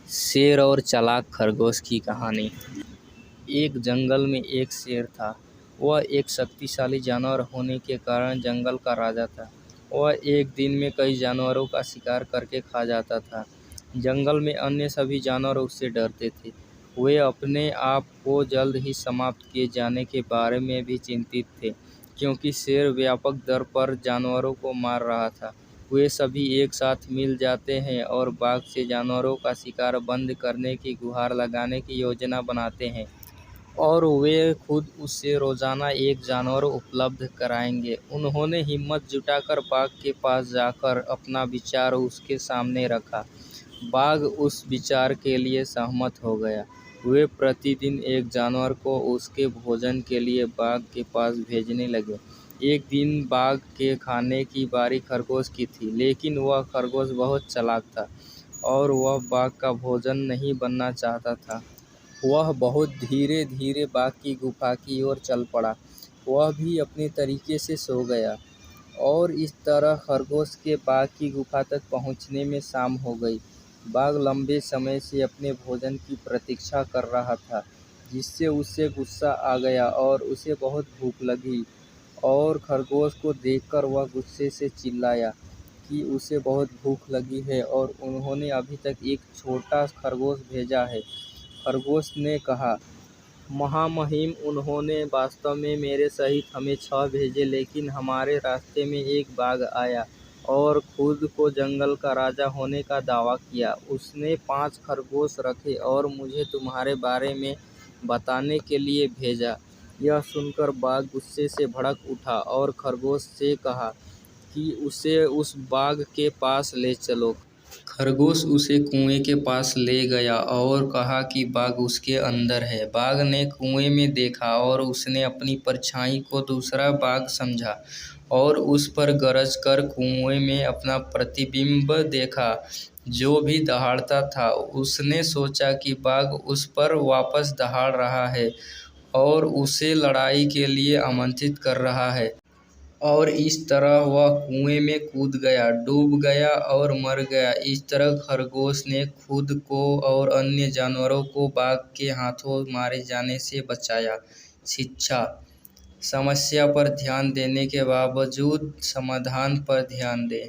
शेर और चालाक खरगोश की कहानी। एक जंगल में एक शेर था। वह एक शक्तिशाली जानवर होने के कारण जंगल का राजा था। वह एक दिन में कई जानवरों का शिकार करके खा जाता था। जंगल में अन्य सभी जानवर उससे डरते थे। वे अपने आप को जल्द ही समाप्त किए जाने के बारे में भी चिंतित थे, क्योंकि शेर व्यापक दर पर जानवरों को मार रहा था। वे सभी एक साथ मिल जाते हैं और बाघ से जानवरों का शिकार बंद करने की गुहार लगाने की योजना बनाते हैं, और वे खुद उससे रोजाना एक जानवर उपलब्ध कराएंगे। उन्होंने हिम्मत जुटाकर बाघ के पास जाकर अपना विचार उसके सामने रखा। बाघ उस विचार के लिए सहमत हो गया। वे प्रतिदिन एक जानवर को उसके भोजन के लिए बाघ के पास भेजने लगे। एक दिन बाघ के खाने की बारी खरगोश की थी, लेकिन वह खरगोश बहुत चालाक था और वह बाघ का भोजन नहीं बनना चाहता था। वह बहुत धीरे धीरे बाघ की गुफा की ओर चल पड़ा। वह भी अपने तरीके से सो गया, और इस तरह खरगोश के बाघ की गुफा तक पहुंचने में शाम हो गई। बाघ लंबे समय से अपने भोजन की प्रतीक्षा कर रहा था, जिससे उसे गुस्सा आ गया और उसे बहुत भूख लगी। और खरगोश को देखकर वह गुस्से से चिल्लाया कि उसे बहुत भूख लगी है और उन्होंने अभी तक एक छोटा खरगोश भेजा है। खरगोश ने कहा, महामहिम, उन्होंने वास्तव में मेरे सहित हमें 6 भेजे, लेकिन हमारे रास्ते में एक बाघ आया और खुद को जंगल का राजा होने का दावा किया। उसने 5 खरगोश रखे और मुझे तुम्हारे बारे में बताने के लिए भेजा। यह सुनकर बाघ गुस्से से भड़क उठा और खरगोश से कहा कि उसे उस बाघ के पास ले चलो। खरगोश उसे कुएं के पास ले गया और कहा कि बाघ उसके अंदर है। बाघ ने कुएं में देखा और उसने अपनी परछाई को दूसरा बाघ समझा और उस पर गरज कर कुएं में अपना प्रतिबिंब देखा, जो भी दहाड़ता था। उसने सोचा कि बाघ उस पर वापस दहाड़ रहा है और उसे लड़ाई के लिए आमंत्रित कर रहा है। और इस तरह वह कुएं में कूद गया, डूब गया और मर गया। इस तरह खरगोश ने खुद को और अन्य जानवरों को बाघ के हाथों मारे जाने से बचाया। शिक्षा: समस्या पर ध्यान देने के बावजूद समाधान पर ध्यान दें।